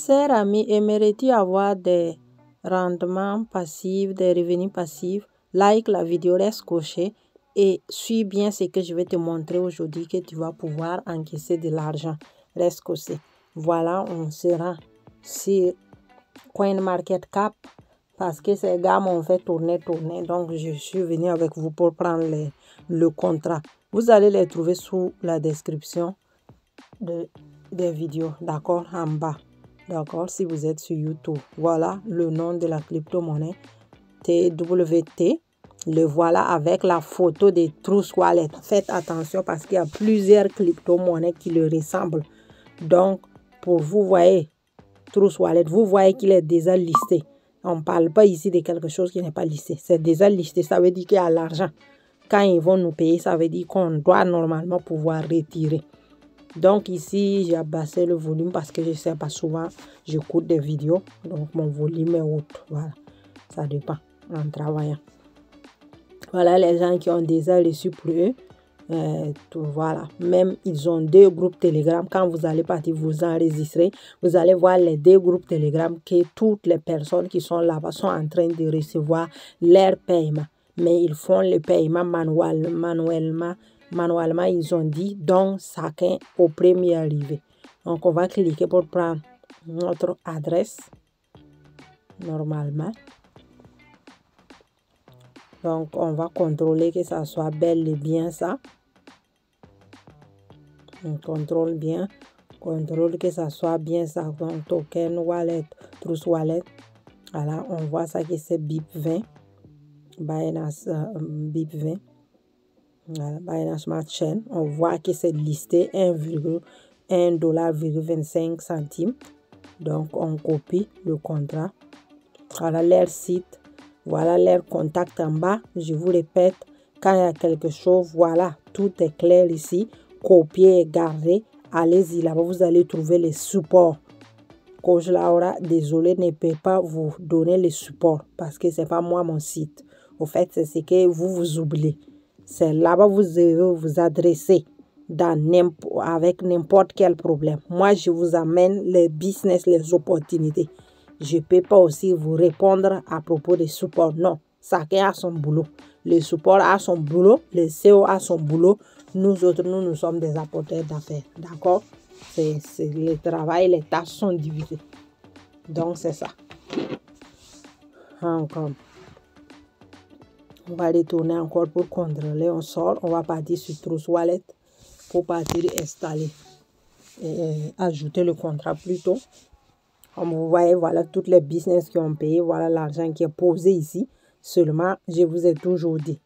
Cher ami, aimerais-tu avoir des rendements passifs, des revenus passifs? Like la vidéo, reste coché et suis bien ce que je vais te montrer aujourd'hui que tu vas pouvoir encaisser de l'argent. Reste coché. Voilà, on sera sur CoinMarketCap parce que ces gars m'ont fait tourner. Donc, je suis venu avec vous pour prendre le contrat. Vous allez les trouver sous la description des vidéos, d'accord, en bas. D'accord, si vous êtes sur YouTube. Voilà le nom de la crypto-monnaie. TWT. Le voilà avec la photo des Trust Wallet. Faites attention parce qu'il y a plusieurs crypto-monnaies qui le ressemblent. Donc, pour vous voyez, Trust Wallet, vous voyez qu'il est déjà listé. On ne parle pas ici de quelque chose qui n'est pas listé. C'est déjà listé. Ça veut dire qu'il y a l'argent. Quand ils vont nous payer, ça veut dire qu'on doit normalement pouvoir retirer. Donc ici, j'ai abaissé le volume parce que je ne sais pas souvent, j'écoute des vidéos. Donc mon volume est haut. Voilà, ça dépend en travaillant. Voilà les gens qui ont déjà reçu pour eux. Voilà, même ils ont 2 groupes Telegram. Quand vous allez partir vous enregistrer, vous allez voir les 2 groupes Telegram que toutes les personnes qui sont là-bas sont en train de recevoir leur paiement. Mais ils font le paiement manuellement, ils ont dit, donc chacun au premier arrivé. Donc, on va cliquer pour prendre notre adresse, normalement. Donc, on va contrôler que ça soit bel et bien ça. On contrôle bien, contrôle que ça soit bien ça. Donc, token wallet, Trust Wallet. Voilà, on voit ça que c'est BIP20. Binance BIP20. Voilà, Binance Smart Chain, on voit que c'est listé 1,25 $. Donc, on copie le contrat. Voilà leur site. Voilà leur contact en bas. Je vous répète, quand il y a quelque chose, voilà, tout est clair ici. Copier et garder. Allez-y, là-bas, vous allez trouver les supports. Coach Laura, désolé, ne peut pas vous donner les supports parce que ce n'est pas moi mon site. Au fait, c'est ce que vous oubliez. C'est là-bas que vous devez vous adresser avec n'importe quel problème. Moi, je vous amène les business, les opportunités. Je ne peux pas aussi vous répondre à propos des supports. Non, chacun a son boulot. Le support a son boulot, le CEO a son boulot. Nous autres, nous sommes des apporteurs d'affaires. D'accord? C'est le travail, les tâches sont divisées. Donc, c'est ça. Encore. On va retourner encore pour contrôler. On sort. On va partir sur Trust Wallet pour partir installer et ajouter le contrat plutôt. Comme vous voyez, voilà toutes les business qui ont payé. Voilà l'argent qui est posé ici. Seulement, je vous ai toujours dit,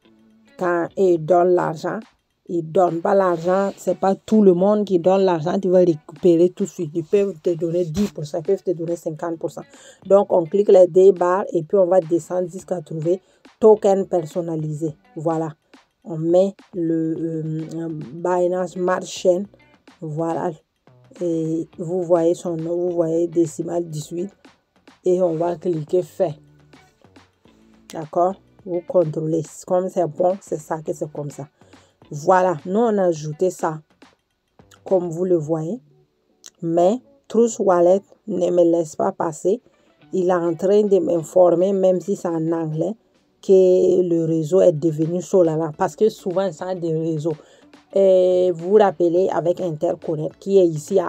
quand ils donnent l'argent, ils ne donnent pas l'argent. Ce n'est pas tout le monde qui donne l'argent. Tu vas récupérer tout de suite. Ils peuvent te donner 10%, ils peuvent te donner 50%. Donc, on clique les 2 barres et puis on va descendre jusqu'à trouver token personnalisé. Voilà. On met le Binance Smart Chain. Voilà. Et vous voyez son nom. Vous voyez décimal 18. Et on va cliquer fait. D'accord? Vous contrôlez. Comme c'est bon, c'est ça que c'est comme ça. Voilà, nous on a ajouté ça, comme vous le voyez. Mais Trust Wallet ne me laisse pas passer. Il est en train de m'informer, même si c'est en anglais, que le réseau est devenu Solana. Parce que souvent, ça a des réseaux. Et vous vous rappelez avec Interconnect, qui est ici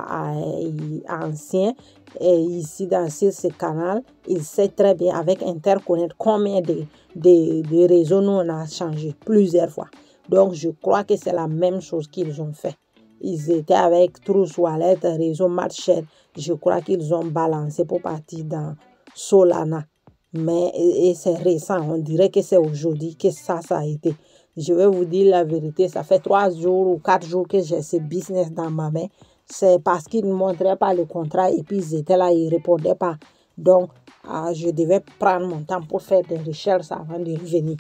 ancien, et ici dans ce canal, il sait très bien avec Interconnect combien de réseaux nous on a changé plusieurs fois. Donc, je crois que c'est la même chose qu'ils ont fait. Ils étaient avec Trust Wallet, réseau Marshall. Je crois qu'ils ont balancé pour partir dans Solana. Mais c'est récent. On dirait que c'est aujourd'hui que ça a été. Je vais vous dire la vérité. Ça fait 3 jours ou 4 jours que j'ai ce business dans ma main. C'est parce qu'ils ne montraient pas le contrat et puis ils étaient là, ils ne répondaient pas. Donc, je devais prendre mon temps pour faire des recherches avant de revenir.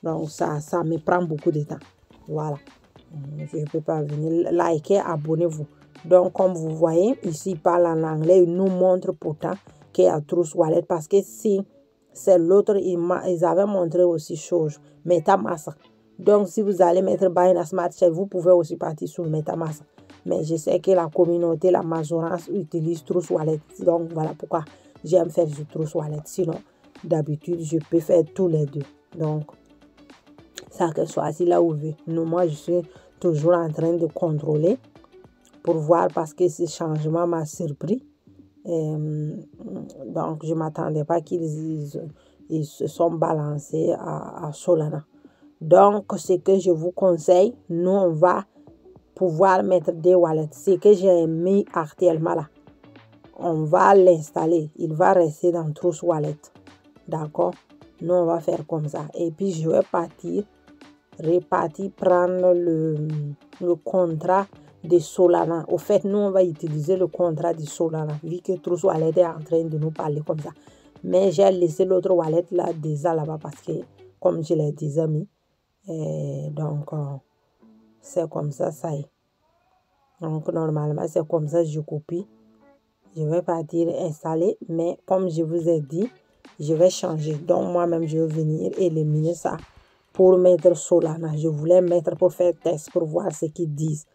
Donc, ça me prend beaucoup de temps. Voilà. Je ne peux pas venir. Likez, abonnez-vous. Donc, comme vous voyez, ici, il parle en anglais. Il nous montre pourtant qu'il y a Trust Wallet. Parce que si c'est l'autre, ils avaient montré aussi chose. MetaMask. Donc, si vous allez mettre Binance Smart Chain, vous pouvez aussi partir sur MetaMask. Mais je sais que la communauté, la majorité utilise Trousse Wallet. Donc, voilà pourquoi j'aime faire du Trousse Wallet. Sinon, d'habitude, je peux faire tous les deux. Donc, ça que soit si là où veut. Moi, je suis toujours en train de contrôler pour voir parce que ce changement m'a surpris. Donc, je ne m'attendais pas qu'ils se sont balancés à Solana. Donc, ce que je vous conseille, nous, on va pouvoir mettre des wallets. Ce que j'ai mis actuellement là, on va l'installer. Il va rester dans Trousse Wallet. D'accord? Nous, on va faire comme ça. Et puis, je vais repartir prendre le contrat de Solana. Au fait, nous, on va utiliser le contrat de Solana, vu que Trousse Wallet est en train de nous parler comme ça. Mais j'ai laissé l'autre wallet là déjà là-bas parce que, comme je l'ai déjà mis, donc, c'est comme ça, ça y est. Donc, normalement, c'est comme ça, je copie. Je vais partir installer, mais comme je vous ai dit, je vais changer. Donc, moi-même, je vais venir éliminer ça pour mettre Solana. Je voulais mettre pour faire test, pour voir ce qu'ils disent.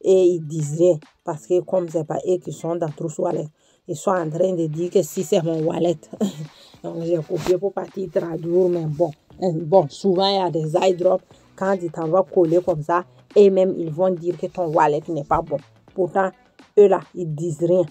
Et ils disent rien, parce que comme ce n'est pas eux qui sont dans Trousse Wallet, ils sont en train de dire que si c'est mon wallet. Donc, j'ai copié pour partir traduire, mais bon, souvent, il y a des iDrops. Quand ils t'envoient coller comme ça, et même, ils vont dire que ton wallet n'est pas bon. Pourtant, eux là, ils disent rien.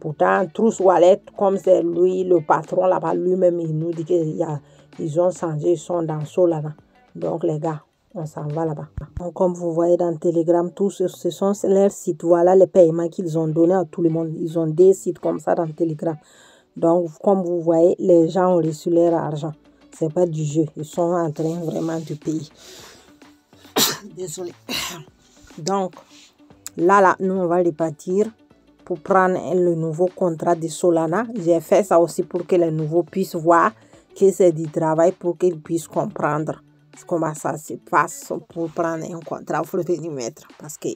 Pourtant, Trousse Wallet, comme c'est lui, le patron là-bas, lui-même, il nous dit qu'ils ont changé, ils sont dans Solana. Donc, les gars, on s'en va là-bas. Comme vous voyez dans Telegram, tous ce sont leurs sites. Voilà les paiements qu'ils ont donnés à tout le monde. Ils ont des sites comme ça dans Telegram. Donc, comme vous voyez, les gens ont reçu leur argent. Ce n'est pas du jeu. Ils sont en train vraiment de payer. Désolé. Donc, là, nous, on va repartir pour prendre le nouveau contrat de Solana. J'ai fait ça aussi pour que les nouveaux puissent voir que c'est du travail, pour qu'ils puissent comprendre comment ça se passe pour prendre un contrat. Il faut venir mettre parce que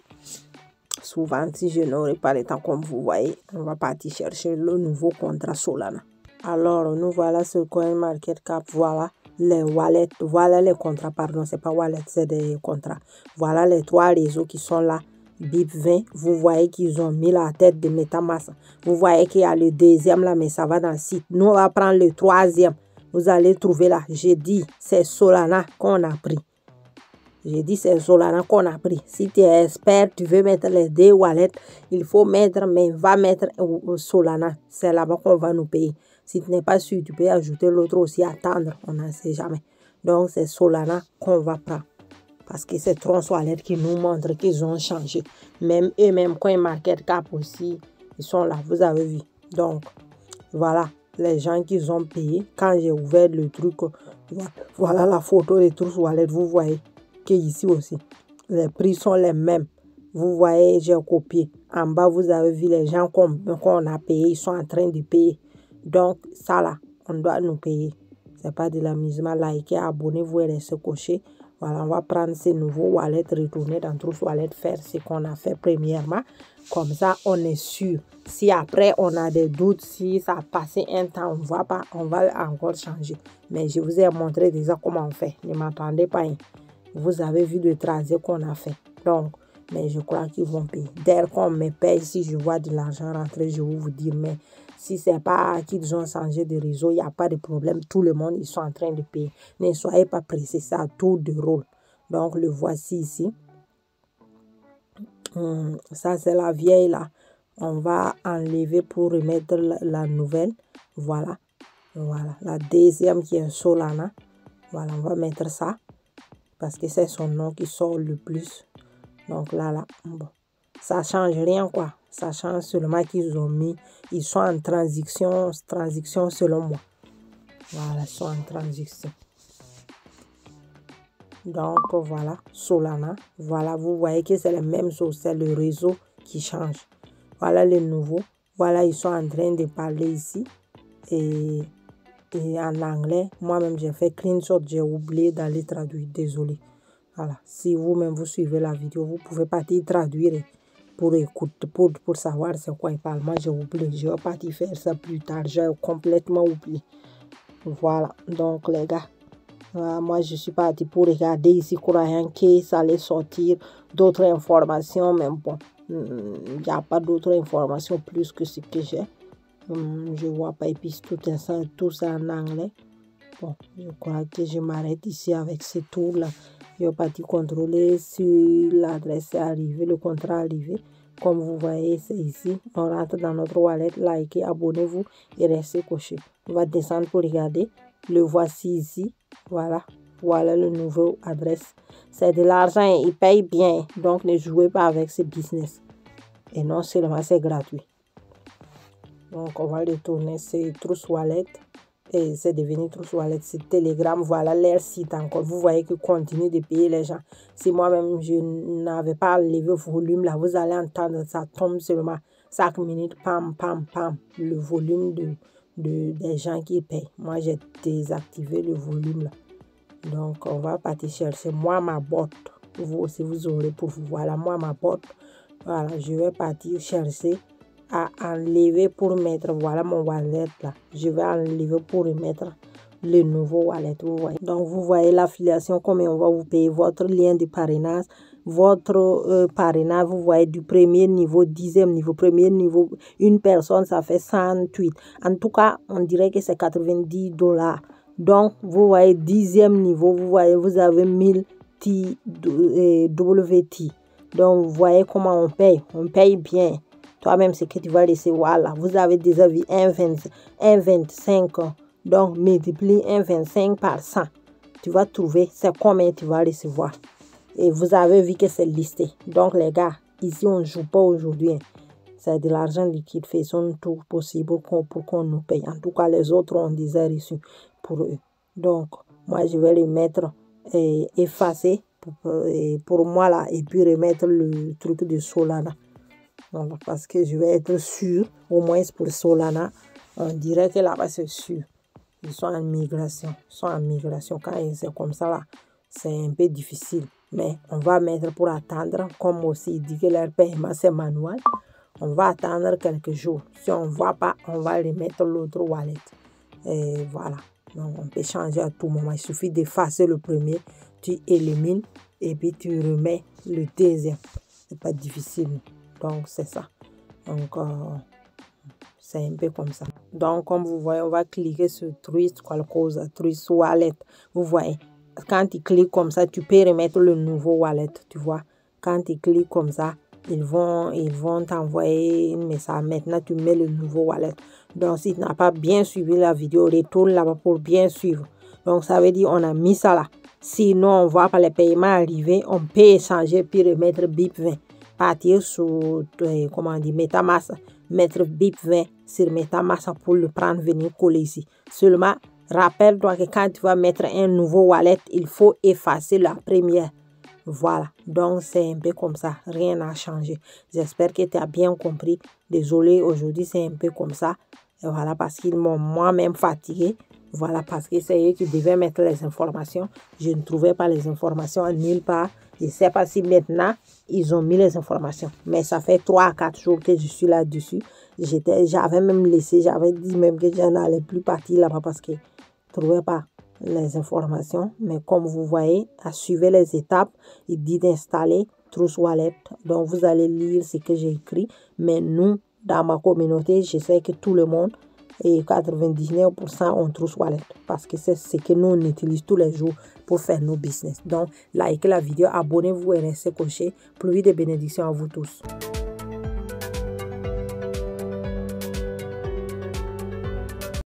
souvent, si je n'aurai pas le temps, comme vous voyez, on va partir chercher le nouveau contrat Solana. Alors, nous voilà sur CoinMarketCap. Voilà les wallets. Voilà les contrats. Pardon, c'est pas wallet, c'est des contrats. Voilà les 3 réseaux qui sont là. BIP20, vous voyez qu'ils ont mis la tête de MetaMask. Vous voyez qu'il y a le deuxième là, mais ça va dans le site. Nous, on va prendre le troisième. Vous allez trouver là. J'ai dit, c'est Solana qu'on a pris. J'ai dit, c'est Solana qu'on a pris. Si tu es expert, tu veux mettre les 2 wallets, il faut mettre, mais va mettre Solana. C'est là-bas qu'on va nous payer. Si tu n'es pas sûr, tu peux ajouter l'autre aussi, attendre. On n'en sait jamais. Donc, c'est Solana qu'on va prendre. Parce que c'est Trousse Wallet qui nous montre qu'ils ont changé. Même eux-mêmes, CoinMarketCap aussi, ils sont là. Vous avez vu. Donc, voilà. Les gens qui ont payé. Quand j'ai ouvert le truc, voilà la photo de Trousse Wallet. Vous voyez qu'ici aussi, les prix sont les mêmes. Vous voyez, j'ai copié. En bas, vous avez vu les gens qu'on a payé. Ils sont en train de payer. Donc, ça là, on doit nous payer. Ce n'est pas de l'amusement. Likez, abonnez-vous et laissez cocher. Voilà, on va prendre ces nouveaux wallets, retourner dans Trousse Wallet, faire ce qu'on a fait premièrement. Comme ça, on est sûr. Si après, on a des doutes, si ça a passé un temps, on va encore changer. Mais je vous ai montré déjà comment on fait. Ne m'attendez pas. Hein. Vous avez vu le trajet qu'on a fait. Donc, mais je crois qu'ils vont payer. Dès qu'on me paye, si je vois de l'argent rentrer, je vais vous dire, mais si ce n'est pas qu'ils ont changé de réseau, il n'y a pas de problème. Tout le monde, ils sont en train de payer. Ne soyez pas pressés, c'est à tour de rôle. Donc, le voici ici. Ça, c'est la vieille là. On va enlever pour remettre la nouvelle. Voilà. Voilà. La deuxième qui est Solana. Voilà, on va mettre ça. Parce que c'est son nom qui sort le plus. Donc là. Bon. Ça change rien quoi. Ça change seulement qu'ils ont mis. Ils sont en transition selon moi. Voilà, ils sont en transition. Donc voilà, Solana. Voilà, vous voyez que c'est la même chose. C'est le réseau qui change. Voilà les nouveaux. Voilà, ils sont en train de parler ici. Et en anglais, moi-même j'ai fait screenshot. J'ai oublié d'aller traduire. Désolé. Voilà, si vous-même vous suivez la vidéo, vous pouvez partir traduire pour écouter, pour savoir c'est quoi il parle. Moi, j'ai oublié. Je vais partir faire ça plus tard. J'ai complètement oublié. Voilà, donc les gars, moi je suis parti pour regarder ici, croyant que ça allait sortir d'autres informations, mais bon, Il n'y a pas d'autres informations plus que ce que j'ai. Je vois pas. Et puis tout ça en anglais. Bon, je crois que je m'arrête ici avec ce tour-là. Je vais partir contrôler si l'adresse est arrivée, le contrat est arrivé. Comme vous voyez, c'est ici. On rentre dans notre wallet, likez, abonnez-vous et restez coché. On va descendre pour regarder. Le voici ici. Voilà. Voilà le nouveau adresse. C'est de l'argent et il paye bien. Donc, ne jouez pas avec ce business. Et non seulement c'est gratuit. Donc, on va le tourner. C'est Trust Wallet. Et c'est devenu Trust Wallet. C'est Telegram. Voilà leur site encore. Vous voyez que continue de payer les gens. Si moi-même, je n'avais pas levé le volume, là, vous allez entendre, ça tombe seulement 5 minutes. Pam, pam, pam. Le volume des gens qui payent. Moi, j'ai désactivé le volume, là. Donc, on va partir chercher. Moi, ma botte. Vous aussi, vous aurez pour vous. Voilà, moi, ma botte. Voilà, je vais partir chercher à enlever pour mettre, voilà mon wallet là. Je vais enlever pour remettre le nouveau wallet, vous voyez. Donc, vous voyez l'affiliation, combien on va vous payer, votre lien de parrainage, votre parrainage, vous voyez, du premier niveau, 10e niveau, premier niveau, une personne, ça fait 108. En tout cas, on dirait que c'est $90. Donc, vous voyez, 10e niveau, vous voyez, vous avez 1000 WT. Donc, vous voyez comment on paye. On paye bien. Toi-même, c'est que tu vas recevoir là. Vous avez déjà vu 1,25. Donc, multiplie 1,25 par 100. Tu vas trouver c'est combien tu vas recevoir. Et vous avez vu que c'est listé. Donc, les gars, ici, on ne joue pas aujourd'hui. C'est de l'argent liquide. Faisons tout possible pour qu'on nous paye. En tout cas, les autres ont déjà reçu pour eux. Donc, moi, je vais les mettre effacer pour moi là. Et puis remettre le truc de Solana. Voilà, parce que je vais être sûr, au moins pour Solana, on dirait que là-bas c'est sûr. Ils sont en migration. Quand c'est comme ça là, c'est un peu difficile. Mais on va mettre pour attendre, comme aussi il dit que leur paiement c'est manuel. On va attendre quelques jours. Si on ne voit pas, on va remettre l'autre wallet. Et voilà. Donc on peut changer à tout moment. Il suffit d'effacer le premier, tu élimines et puis tu remets le deuxième. C'est pas difficile. Donc, c'est ça. Donc, c'est un peu comme ça. Donc, comme vous voyez, on va cliquer sur Trust Wallet. Vous voyez, quand tu cliques comme ça, tu peux remettre le nouveau wallet, tu vois. Quand tu cliques comme ça, ils vont t'envoyer un message. Maintenant, tu mets le nouveau wallet. Donc, si tu n'as pas bien suivi la vidéo, retourne là-bas pour bien suivre. Donc, ça veut dire on a mis ça là. Sinon, on voit pas les paiements arriver. On peut échanger puis remettre BIP20. Partir sur, comment on dit, MetaMask, mettre BIP20 sur MetaMask pour le prendre, venir coller ici. Seulement, rappelle-toi que quand tu vas mettre un nouveau wallet, il faut effacer la première. Voilà, donc c'est un peu comme ça, rien n'a changé. J'espère que tu as bien compris. Désolé, aujourd'hui c'est un peu comme ça. Et voilà, parce qu'ils m'ont moi-même fatigué. Voilà, parce que c'est eux qui devaient mettre les informations. Je ne trouvais pas les informations nulle part. Je ne sais pas si maintenant, ils ont mis les informations. Mais ça fait 3 à 4 jours que je suis là-dessus. J'avais même laissé, j'avais dit même que je n'allais plus partir là-bas parce que je ne trouvais pas les informations. Mais comme vous voyez, à suivre les étapes, il dit d'installer Trust Wallet. Donc, vous allez lire ce que j'ai écrit. Mais nous, dans ma communauté, je sais que tout le monde, et 99% ont Trust Wallet parce que c'est ce que nous on utilise tous les jours pour faire nos business. Donc, likez la vidéo, abonnez-vous et restez coché. Pluie de bénédictions à vous tous.